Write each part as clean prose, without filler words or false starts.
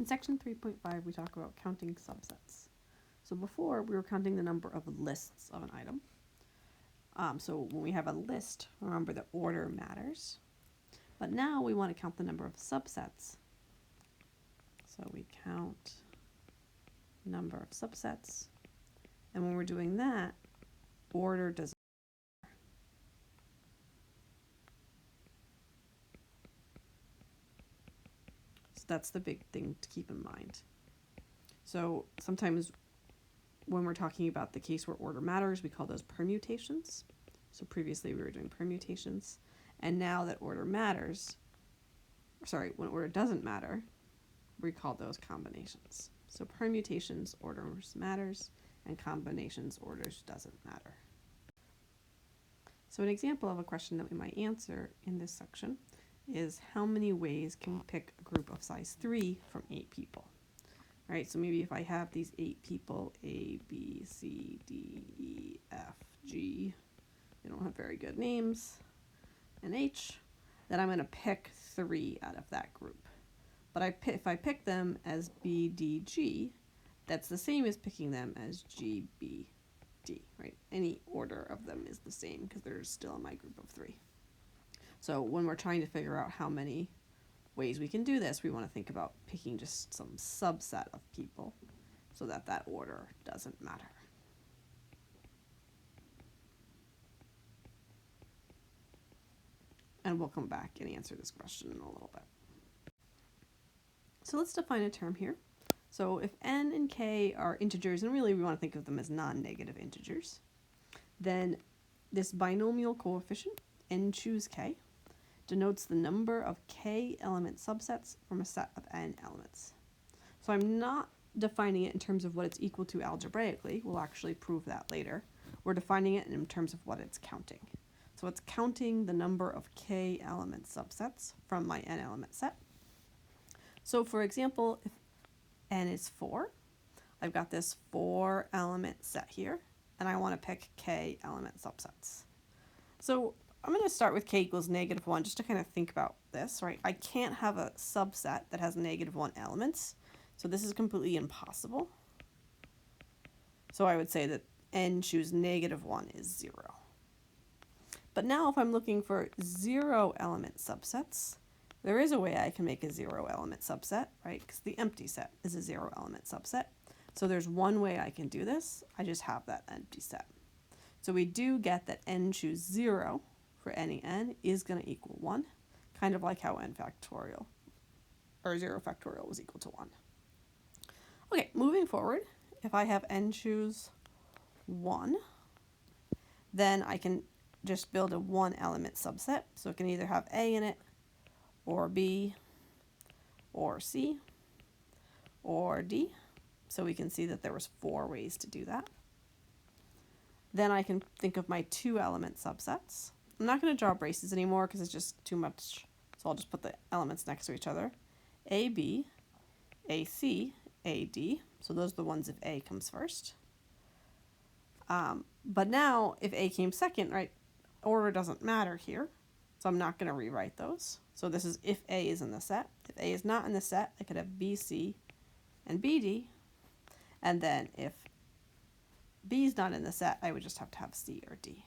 In section 3.5, we talk about counting subsets. So before, we were counting the number of lists of an item. So when we have a list, remember the order matters. But now we want to count the number of subsets. So we count number of subsets. And when we're doing that, order doesn't matter. So that's the big thing to keep in mind. So sometimes when we're talking about the case where order matters, we call those permutations. So previously we were doing permutations. And now that order matters, when order doesn't matter, we call those combinations. So permutations, orders matters, and combinations, orders doesn't matter. So an example of a question that we might answer in this section is how many ways can we pick a group of size 3 from 8 people? All right, so maybe if I have these 8 people, A, B, C, D, E, F, G, they don't have very good names, and H, then I'm going to pick 3 out of that group. But if I pick them as B, D, G, that's the same as picking them as G, B, D, right? Any order of them is the same because they're still in my group of 3. So when we're trying to figure out how many ways we can do this, we want to think about picking just some subset of people so that that order doesn't matter. And we'll come back and answer this question in a little bit. So let's define a term here. So if n and k are integers, and really we want to think of them as non-negative integers, then this binomial coefficient, n choose k, denotes the number of k element subsets from a set of n elements. So I'm not defining it in terms of what it's equal to algebraically. We'll actually prove that later. We're defining it in terms of what it's counting. So it's counting the number of k element subsets from my n element set. So for example, if n is 4, I've got this 4 element set here, and I want to pick k element subsets. So I'm going to start with k equals -1 just to kind of think about this, right? I can't have a subset that has -1 elements, so this is completely impossible. So I would say that n choose -1 is 0. But now if I'm looking for 0 element subsets, there is a way I can make a 0 element subset, right? Because the empty set is a 0 element subset. So there's one way I can do this. I just have that empty set. So we do get that n choose 0 for any n is going to equal 1, kind of like how n factorial, or 0 factorial was equal to 1. Okay, moving forward, if I have n choose 1, then I can just build a 1 element subset. So it can either have A in it, or B, or C, or D. So we can see that there was 4 ways to do that. Then I can think of my 2 element subsets. I'm not going to draw braces anymore because it's just too much. So I'll just put the elements next to each other. AB, AC, AD. So those are the ones if A comes first. But now if A came second, right, order doesn't matter here. So I'm not going to rewrite those. So this is if A is in the set. If A is not in the set, I could have BC and BD. And then if B is not in the set, I would just have to have C or D.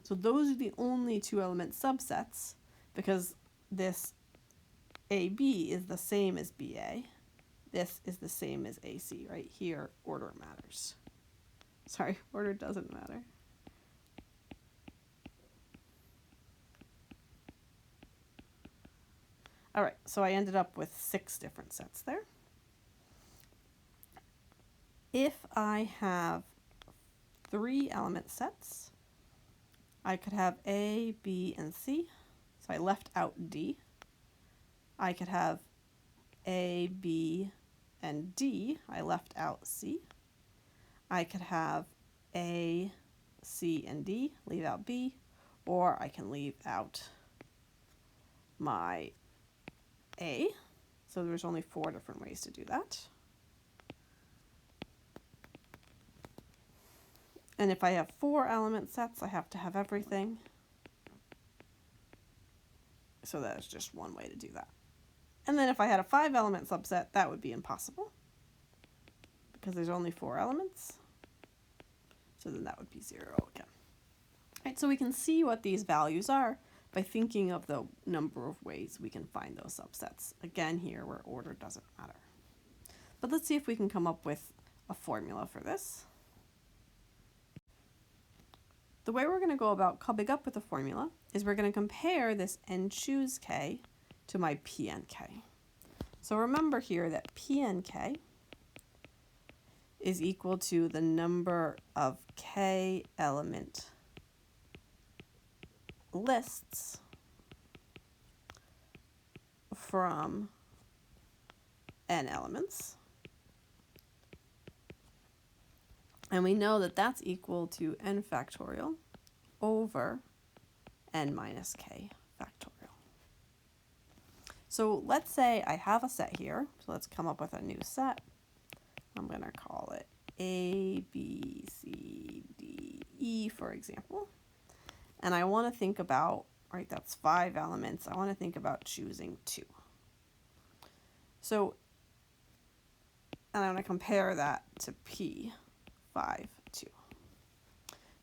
So those are the only 2 element subsets because this AB is the same as BA. This is the same as AC, right? Here, order matters. Sorry, order doesn't matter. All right, so I ended up with 6 different sets there. If I have 3 element sets, I could have A, B, and C. So I left out D. I could have A, B, and D. I left out C. I could have A, C, and D, leave out B, or I can leave out my A. So there's only 4 different ways to do that. And if I have 4 element sets, I have to have everything. So that is just one way to do that. And then if I had a 5-element subset, that would be impossible because there's only 4 elements. So then that would be 0 again. Right, so we can see what these values are by thinking of the number of ways we can find those subsets. Again, here where order doesn't matter. But let's see if we can come up with a formula for this. The way we're going to go about coming up with a formula is we're going to compare this n choose k to my pnk. So remember here that pnk is equal to the number of k element lists from n elements. And we know that that's equal to n factorial over n minus k factorial. So let's say I have a set here. So let's come up with a new set. I'm going to call it A, B, C, D, E, for example. And I want to think about, right, that's 5 elements. I want to think about choosing 2. So, and I'm going to compare that to P. 5, 2.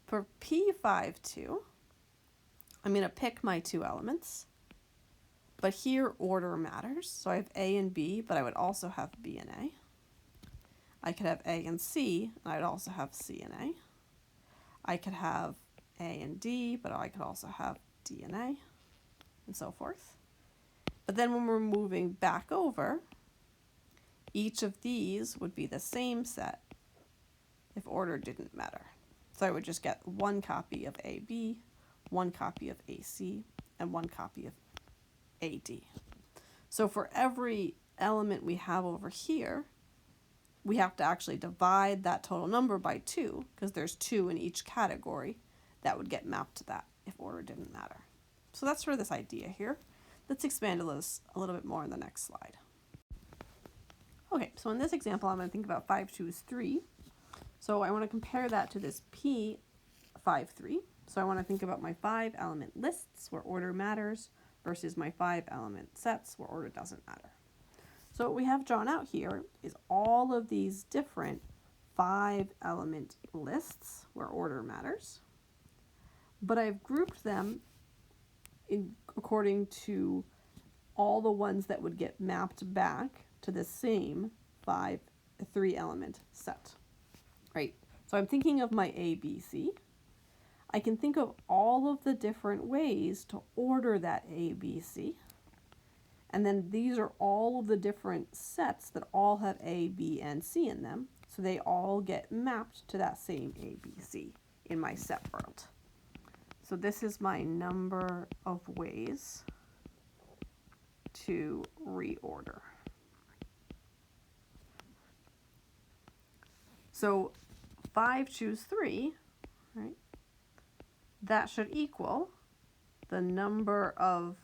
For P5, 2, I'm going to pick my 2 elements, but here order matters. So I have A and B, but I would also have B and A. I could have A and C, and I'd also have C and A. I could have A and D, but I could also have D and A, and so forth. But then when we're moving back over, each of these would be the same set if order didn't matter. So I would just get 1 copy of AB, 1 copy of AC, and 1 copy of AD. So for every element we have over here, we have to actually divide that total number by 2, because there's 2 in each category that would get mapped to that if order didn't matter. So that's sort of this idea here. Let's expand a little bit more in the next slide. Okay, so in this example, I'm going to think about 5 choose 3. So I want to compare that to this P5-3. So I want to think about my 5-element lists where order matters versus my 5-element sets where order doesn't matter. So what we have drawn out here is all of these different 5-element lists where order matters, but I've grouped them according to all the ones that would get mapped back to the same 3-element set. Right, so I'm thinking of my A, B, C. I can think of all of the different ways to order that A, B, C. And then these are all of the different sets that all have A, B, and C in them. So they all get mapped to that same A, B, C in my set world. So this is my number of ways to reorder. So 5 choose 3, right? That should equal the number of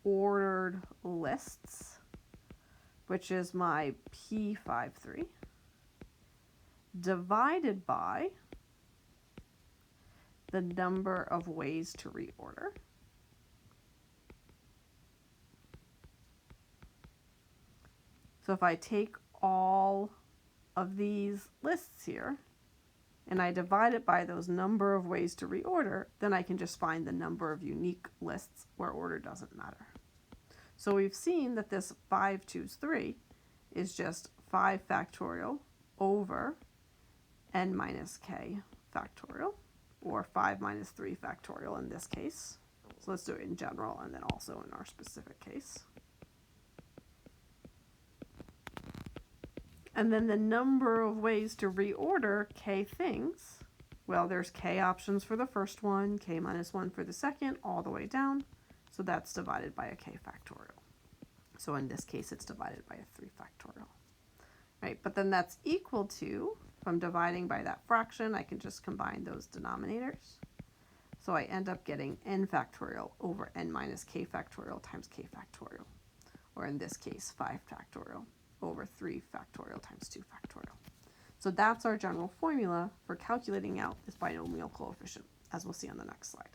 ordered lists, which is my P5-3, divided by the number of ways to reorder. So if I take all of these lists here and I divide it by those number of ways to reorder, then I can just find the number of unique lists where order doesn't matter. So we've seen that this 5 choose 3 is just 5 factorial over n minus k factorial, or 5 minus 3 factorial in this case. So let's do it in general and then also in our specific case. And then the number of ways to reorder k things, well, there's k options for the first one, k minus 1 for the second, all the way down. So that's divided by a k factorial. So in this case, it's divided by a 3 factorial. Right, but then that's equal to, if I'm dividing by that fraction, I can just combine those denominators. So I end up getting n factorial over n minus k factorial times k factorial, or in this case, 5 factorial over 3 factorial times 2 factorial. So that's our general formula for calculating out this binomial coefficient, as we'll see on the next slide.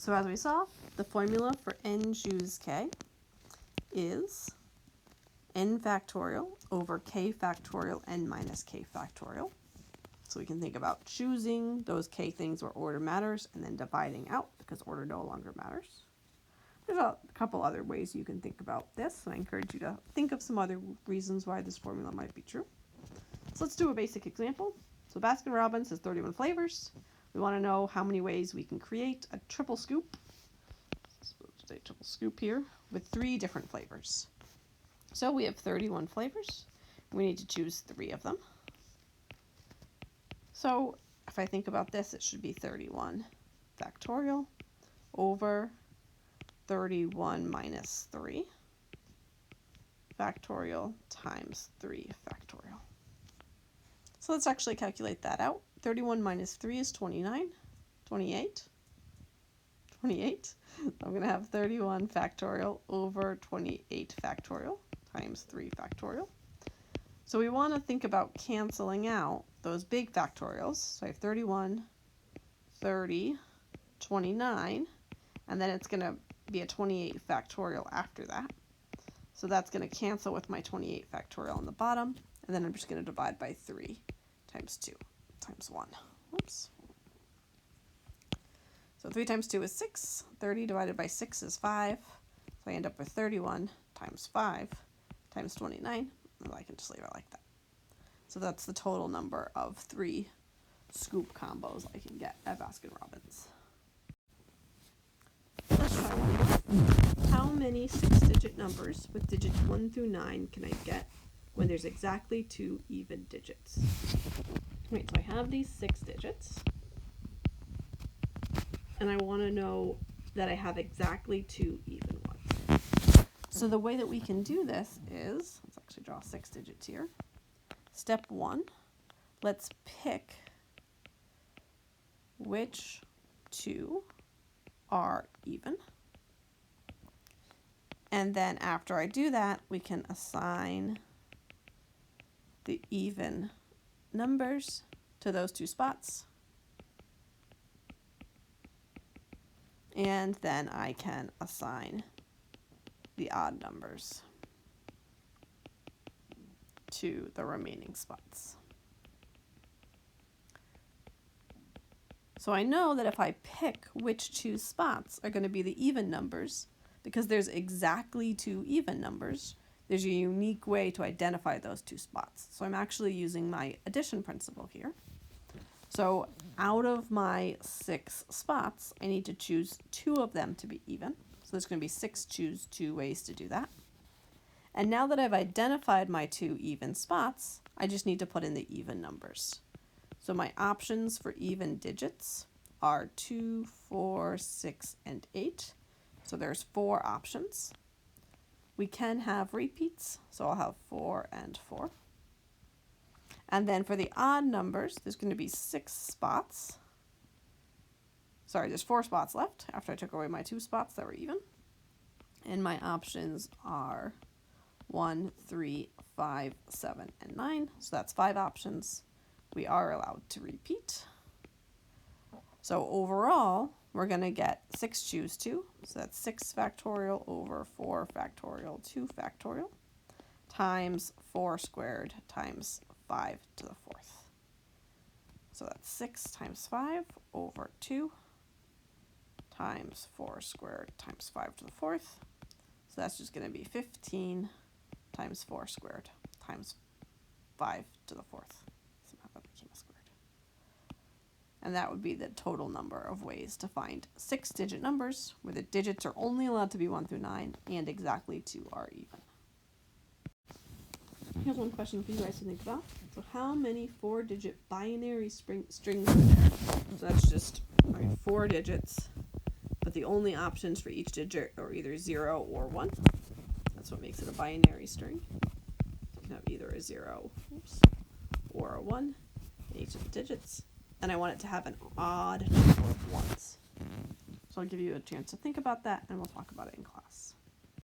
So as we saw, the formula for n choose k is n factorial over k factorial n minus k factorial. So we can think about choosing those k things where order matters and then dividing out because order no longer matters. There's a couple other ways you can think about this, and I encourage you to think of some other reasons why this formula might be true. So let's do a basic example. So Baskin-Robbins has 31 flavors. We want to know how many ways we can create a triple scoop. So a triple scoop here with 3 different flavors. So we have 31 flavors. We need to choose 3 of them. So if I think about this, it should be 31 factorial over 31 minus 3 factorial times 3 factorial. So let's actually calculate that out. 31 minus 3 is 28. I'm going to have 31 factorial over 28 factorial times 3 factorial. So we want to think about canceling out those big factorials. So I have 31, 30, 29, and then it's going to be a 28 factorial after that. So that's going to cancel with my 28 factorial on the bottom, and then I'm just going to divide by 3 times 2 times 1. Whoops. So 3 times 2 is 6. 30 divided by 6 is 5. So I end up with 31 times 5 times 29. And I can just leave it like that. So that's the total number of 3 scoop combos I can get at Baskin-Robbins. Let's try one. How many 6-digit numbers with digits 1 through 9 can I get when there's exactly 2 even digits? Wait, so I have these 6 digits, and I want to know that I have exactly 2 even ones. So the way that we can do this is, let's actually draw 6 digits here. Step 1, let's pick which 2 are even. And then after I do that, we can assign the even numbers to those 2 spots. And then I can assign the odd numbers to the remaining spots. So I know that if I pick which 2 spots are going to be the even numbers, because there's exactly 2 even numbers, there's a unique way to identify those 2 spots. So I'm actually using my addition principle here. So out of my 6 spots, I need to choose 2 of them to be even. So there's going to be 6 choose 2 ways to do that. And now that I've identified my 2 even spots, I just need to put in the even numbers. So my options for even digits are 2, 4, 6, and 8. So there's 4 options. We can have repeats, so I'll have 4 and 4. And then for the odd numbers, there's going to be 6 spots. Sorry, there's 4 spots left after I took away my 2 spots that were even. And my options are 1, 3, 5, 7, and 9. So that's 5 options. We are allowed to repeat. So overall, we're going to get 6 choose 2. So that's 6 factorial over 4 factorial 2 factorial times 4 squared times 5 to the 4th. So that's 6 times 5 over 2 times 4 squared times 5 to the 4th. So that's just going to be 15 times 4 squared times 5 to the 4th. Somehow that became a squared. And that would be the total number of ways to find 6-digit numbers where the digits are only allowed to be 1 through 9 and exactly 2 are even. Here's one question for you guys to think about. So how many 4-digit binary strings are there? So that's just 4 digits, but the only options for each digit are either 0 or 1. That's what makes it a binary string. You can have either a 0 or a 1 in each of the digits. And I want it to have an odd number of ones. So I'll give you a chance to think about that, and we'll talk about it in class.